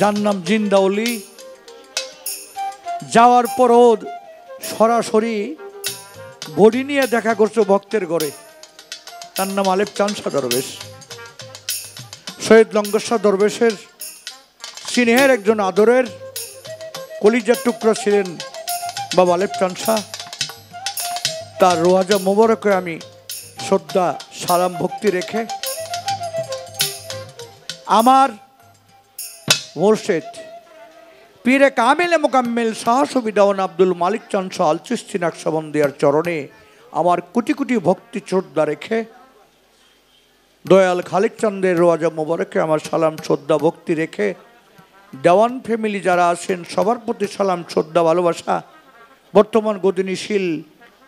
যার নাম জিন্দাউলি, যাওয়ার পরও সরাসরি বডি নিয়ে দেখা করছো ভক্তের ঘরে। তার নাম আলেপ চাঁদ শাহ দরবেশ। শহীদ লঙ্গেশ্বর দরবেশের স্নেহের একজন আদরের কলিজার টুকরা ছিলেন বাবা আলেপ চাঁদ শাহ। তার রোয়াজা মোবারকে আমি শ্রদ্ধা সালাম ভক্তি রেখে আমার মুর্শিদ পীরে কামিলে মোকাম্মেল শাহ সুবিদাওয়ান আব্দুল মালিক চাঁদ শাহ আল চিশতি নকশবন্দিয়ার চরণে আমার কোটি কোটি ভক্তি শ্রদ্ধা রেখে দয়াল খালিক চাঁদের রোয়াজা মোবারকে আমার সালাম শ্রদ্ধা ভক্তি রেখে দেওয়ান ফ্যামিলি যারা আছেন সবার প্রতি সালাম শ্রদ্ধা ভালোবাসা। বর্তমান গদিনীশীল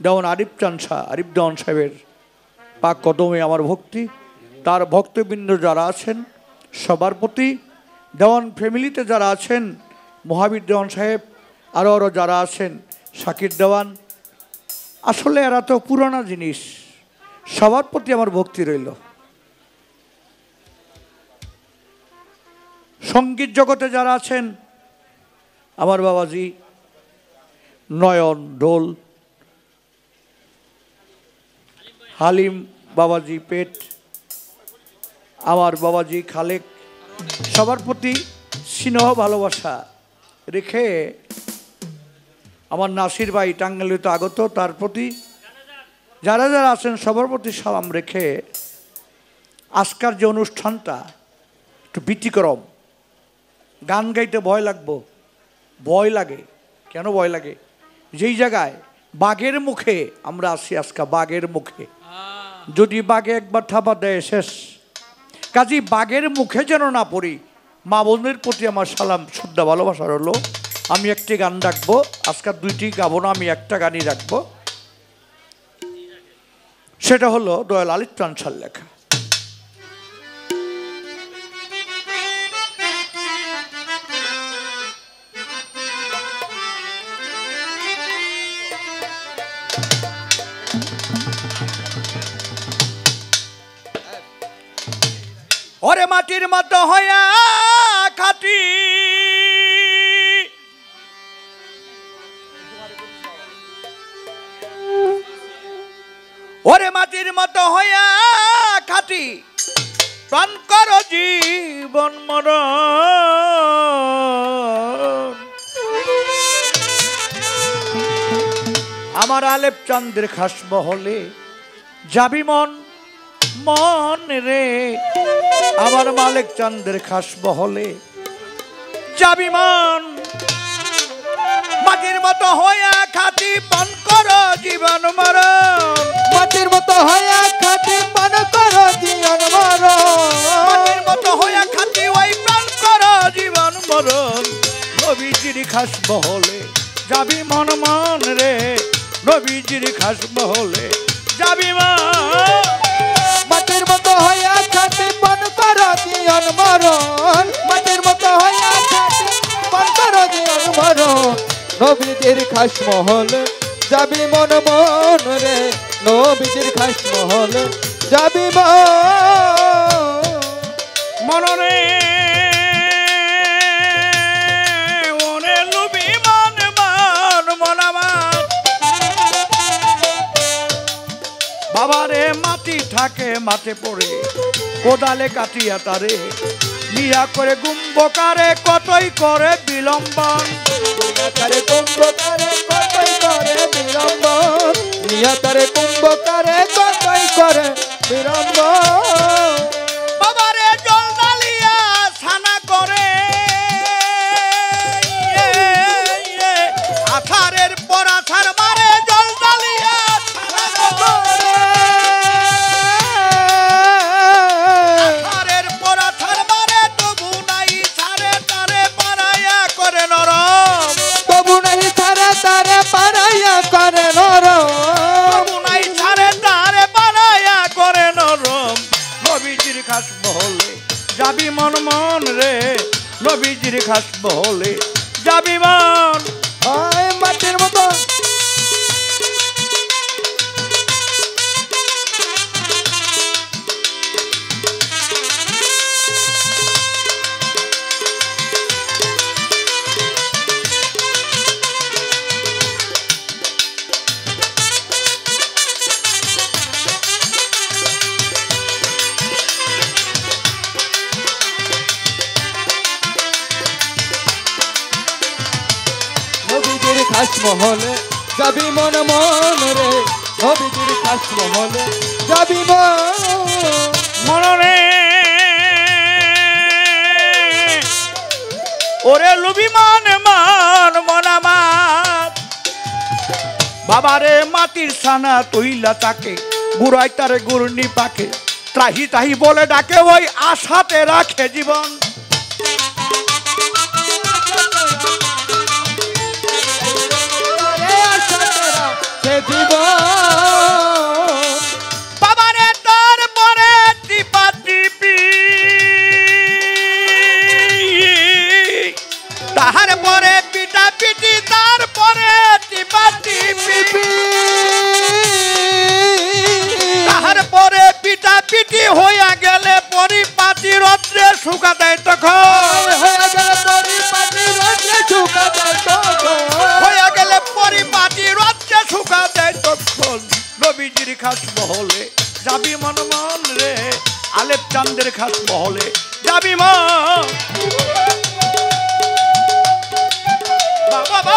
দেওয়ান আরিফ চাঁদ শাহ, আরিফ দেওয়ান সাহেবের পাক কদমে আমার ভক্তি। তার ভক্তবৃন্দ যারা আছেন সবার প্রতি, দেওয়ান ফ্যামিলিতে যারা আছেন মহাবীর দেওয়ান সাহেব, আরও যারা আছেন শাকির দেওয়ান, আসলে এরা তো পুরানা জিনিস, সবার প্রতি আমার ভক্তি রইল। সঙ্গীত জগতে যারা আছেন আমার বাবাজি নয়ন ডোল, হালিম বাবাজি পেট, আমার বাবাজি খালেক, সবার প্রতি স্নেহ ভালোবাসা রেখে আমার নাসির ভাই টাঙ্গাইলে আগত, তার প্রতি যারা যারা আছেন সবার প্রতি সালাম রেখে আজকের যে অনুষ্ঠানটা একটু ব্যতিক্রম। গান গাইতে ভয় লাগবো, ভয় লাগে। কেন ভয় লাগে? যেই জায়গায় বাঘের মুখে আমরা আসি, আজকে বাঘের মুখে, যদি বাঘে একবার থাপা দেয় শেষ। কাজী বাঘের মুখে যেন না পড়ি, মা বোনের প্রতি আমার সালাম শ্রদ্ধা ভালোবাসা হলো। আমি একটি গান রাখবো, আজকাল দুইটি গাবো না, আমি একটা গানই রাখবো। সেটা হলো দয়াল আলিফ চাঁদ শাহর লেখা। ওরে মাটির মতো হইয়া খাটি, ওরে মাটির মতো হইয়া খাটি, প্রাণ কর জীবন মরণ। আমার আলেপ চাঁদের খাস মহলে যাবি মন মন রে, আমার মালিক চাঁদের খাস মহলে যাবি মন। মাটির মতো হইয়া খাটি, পান কর জীবন মরণ। মাটির মতো হইয়া খাটি, পান কর জীবন মরণ। মাটির মতো হইয়া খাটি, ওই পান কর জীবন মরণ। নবীজির খাস মহলে যাবি মন মন রে, নবীজির খাস মহলে যাবি মন। মাটির মতো হইয়া খাটি, পান কর জীবন মরণ। মাটির মতো হইয়া খাটি, পান কর জীবন মরণ। নবীজির খাস মহলে যাবি মন মন রে, নবীজির খাস মহলে যাবি মন রে। ওরে লুবি মন মন মন আমার বাবারে, মাটি থাকে মাঠে পড়ে কোদালে কাটিয়া তারে, নিয়া করে গুম্বকারে কতই করে বিলম্বন। করে কুম্ভকারে কতই করে বিলম্বন, নিয়তরে কুম্ভকারে কতই করে বিলম্বন। বাবারে জল ডালিয়া ছানা করে, আছারের পর আছার মারে জল ডালিয়া ছানা করে। আছারের পর আছার মারে তবু নাই ছাড়ে তারে পারাইয়া করে নরম। তবু নাই ছাড়ে তারে পারাইয়া করে নরম। তবু নাই ছাড়ে তারে পারাইয়া করে নরম। নবীজির খাস মহলে যাবি মন মন রে, নবীজির খাস মহলে যাবি মন। হয় মাটির মতো মহলে যাবি মন মন রে নবীজির খাস মহলে যাবি মনরে ওরে লুবি মান মান মনামাত বাবারে মাটির ছানা তৈলা তাকে গুড়াই তারে গুড়নি পাকে ত্রাহি তাহি বলে ডাকে ওই আশাতে রাখে জীবন বাবারে তারপরে টিপা টিপি তাহার পরে পিটা পিটি তারপরে টিপা টিপি তাহার পরে পিটা পিটি হইয়া গেলে পরিপাটি রত্রে শুকা দেয় তখন হইয়া গেলে পরিপাটি রত্রে শুকা দেয় তখন নবীজির খাস মহলে যাবি মন মন রে আলেপ চান্দের খাস মহলে যাবি মন বাবা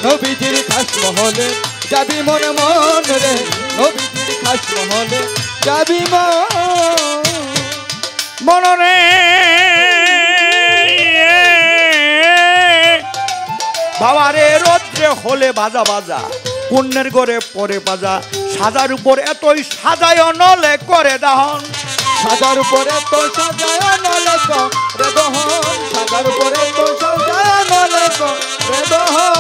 নবীজির খাস মহলে যাবি মন মন রে নবীজির খাস মহলে যাবি মনরে বাবারে রোদ্রে হলে বাজা বাজা পুণ্যের গড়ে পরে বাজা সাজার উপর এতই সাজায় নলে করে দাহন সাজার উপরে তো সাজায় নলে করে দহন সাজার উপরে তো সাজায় নলে করে দহন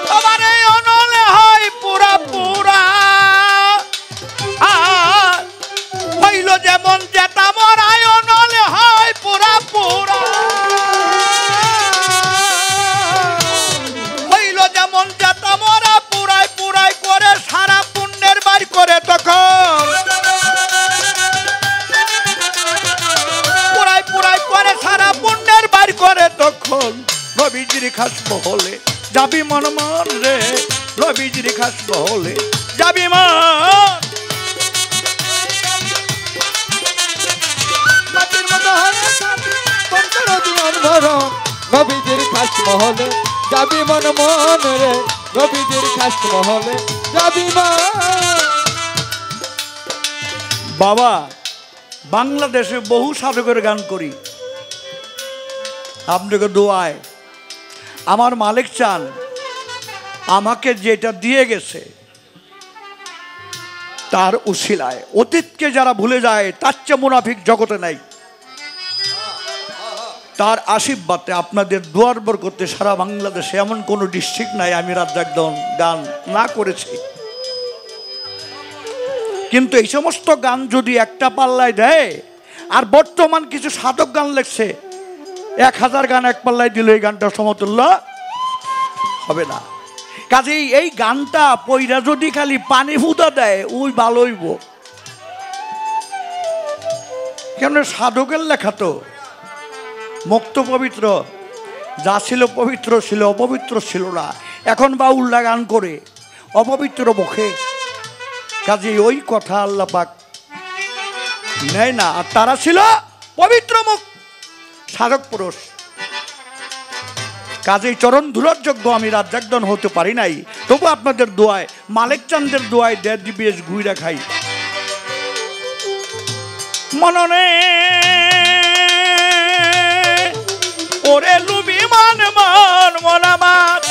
বাবারে অনলে হয় পুরা পুরা আর হইল যেমন যেটা মরায় অনলে হয় পুরা পুরা হইল যেমন যেটা মরা পুরাই পুরাই করে সারা পুণ্যের বাড়ি করে তখন পুরাই পুরাই করে সারা পুণ্যের বাড়ি করে তখন নবীজির খাস মহলে যাবি মন মন রে নবীজির খাস মহলে যাবি মন মাটির মতো হয়ে পঞ্চর দিন ভরণ নবীজির খাস মহলে যাবি মন মন রে নবীজির খাস মহলে যাবি বাবা বাংলাদেশে বহু সাধকের গান করি আপনাকে দোয়ায় আমার মালিক চান আমাকে যেটা দিয়ে গেছে তার উশিলায় অতীতকে যারা ভুলে যায় তার চেয়ে মুনাফিক জগতে নাই তার আশীর্বাদে আপনাদের দোয়ার বরকতে সারা বাংলাদেশে এমন কোনো ডিস্ট্রিক্ট নাই আমি রাজ্জাকদন গান না করেছি কিন্তু এই সমস্ত গান যদি একটা পাল্লায় দেয় আর বর্তমান কিছু সাধক গান লেখছে 1000 গান এক পাল্লায় দিলে এই গানটা সমতুল্য হবে না কাজেই এই গানটা পয়রা যদি খালি পানি ফুটা দেয় ওই ভালো হইব কেন সাধকের লেখা তো মুক্ত পবিত্র যা ছিল পবিত্র ছিল অপবিত্র ছিল না এখন বাউল্লা গান করে অপবিত্র মুখে কাজেই ওই কথা আল্লাহ পাক নেয় না আর তারা ছিল পবিত্র মুখ সাধক পুরুষ কাজেই চরণ ধুলার যোগ্য আমি রাজ্জাকদন হতে পারি নাই তবু আপনাদের দোয়ায় মালিক চান্দের দোয়ায় দেড় দিবেশ ঘুইরা খাই মননে ওরে লুবি মান মান মনামাত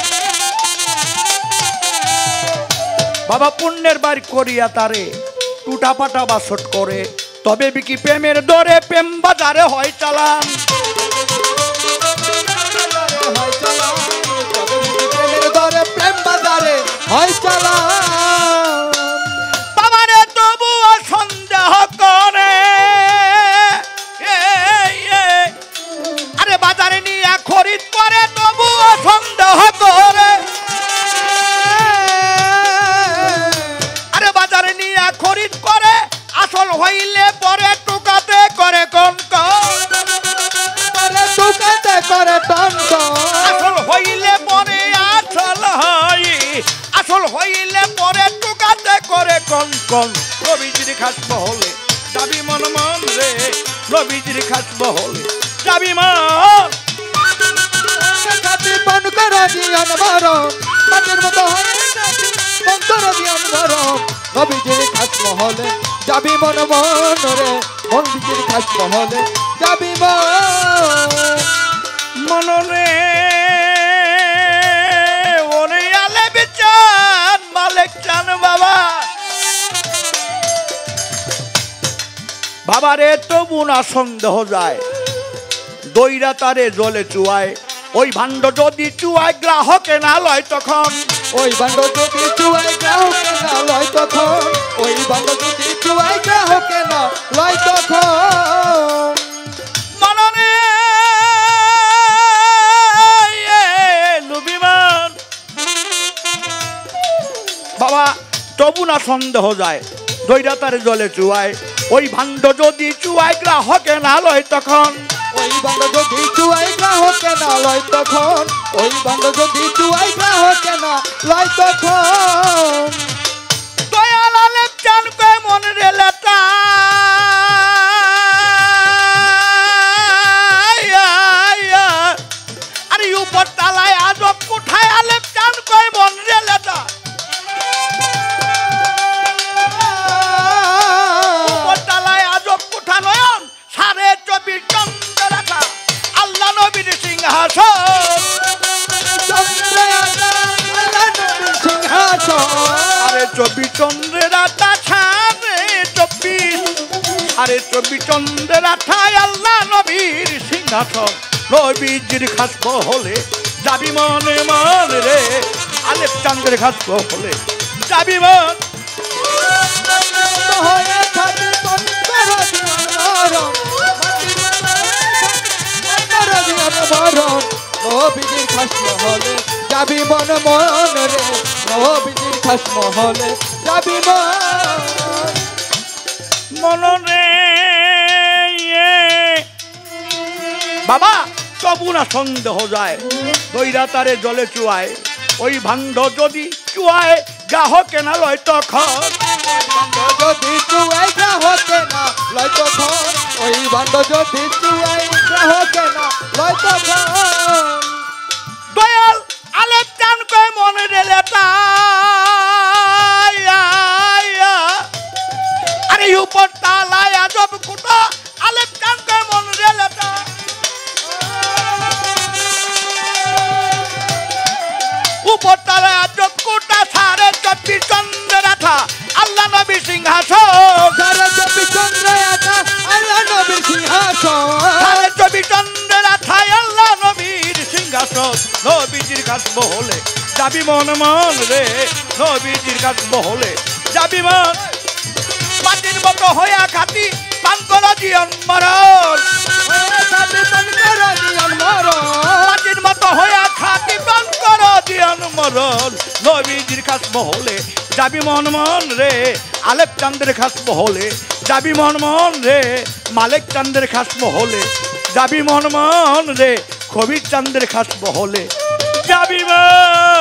বাবা পুণ্যের বাড়ি করিয়া তারে টুটা পাটা বাসট করে তবে বিকি প্রেমের দরে প্রেম বাজারে হয় চালান প্রেম বাজারে হয় চালান বাবারে তবুও সন্দেহ করে হইলে পরে টুকাতে করে কন পরে টুকাতে করে টন আসল হইলে পরে আসল হয় আসল হইলে পরে টুকাতে করে কন কন নবীজির খাস মহলে যাবি মন মন রে নবীজির খাস মহলে যাবি মন খাতি পান করে দিয়ন মরণ মাটির মতো হয়ে খাতি পান করে দিয়ন মরণ নবীজির খাস মহলে যাবি মন মন রে নবীজির খাস মহলে যাবি মনরে ওরে আলে বিচান মালিক চান বাবা বাবারে তবু না সন্দেহ যায় দইরা তারে জলে চুয়ায় ওই ভাণ্ড যদি চুয়ায় গ্রাহকে না লয় তখন ওই বান্ড যদি চুয়াই গ্রাহকে না লয় তখন ওই বান্ড যদি চুয়াই গ্রাহকে না লয় তখন মনরে লুবিমান বাবা তবু না সন্দেহ যায় দইরা তারে জলে চুয়ায় ওই ভাণ্ড যদি চুয়ায় গ্রাহকে না লয় তখন ওই বান্ড যদি চুয়াই গ্রাহকে না লয় তখন ওই বান্ড যদি চুয়াই গ্রাহকে না লয় তখন দয়াল আলেপ চান কয় মন রে লেতা আরে উপর তালায় আজব কোঠায় আলেপ চান কয় মন রে লেতা উপর তালায় আজব কোঠা নয়ন 24 চন্দ্র রাখা আল্লাহ নবীর সিংহাসন আরে 24 চন্দ্রের রাতা ছাড়ে 24 আরে 24 চন্দ্রের রাতায় আল্লাহ নবীর সিংহাসন নবীজির খাস মহলে যাবি মনে মন রে আলেপ চন্দ্রের খাস মহলে যাবি মন হয়ে থাকি নবীজির খাস মহলে যাবি মন মন রে নবীজির খাস মহলে যাবি মনরে বাবা তবু না সন্দেহ যায় দইরা তারে জলে চুয়ায় ওই ভাণ্ড যদি চুয়ায় গ্রাহকে না লয় তখন যদি চুয়াই গ্রাহকে না লয় তখন ওই বান্ড যদি চুয়াই গ্রাহকে না লয় তখন দয়াল আলেপ চান কয় মনে রে লেতা আরে উপর তালায় আজব কুটা আলেপ চান কয় মন রে লেতা উপর তালায় আজব কুটা 24 চন্দ্র রাখা আল্লাহ নবী সিংহাসন 24 চন্দ্র রাখা আল্লাহ নবীর সিংহাসন 24 চন্দ্র রাখায় আল্লাহ নবীর সিংহাসন নবীজির কাছ মহলে যাবি মন মন রে নবীজির কাছ মহলে যাবি মন মাটির মতো হইয়া খাতি পান করা জীবন মরণ মাটির মতো হইয়া খাতি পান করা জীবন মরণ নবীজির কাছ মহলে যাবি মন মন রে আলেপ চান্দের খাস মহলে যাবি মন মন রে মালিক চান্দের খাস মহলে যাবি মন মন রে কবির চান্দের খাস মহলে যাবি মন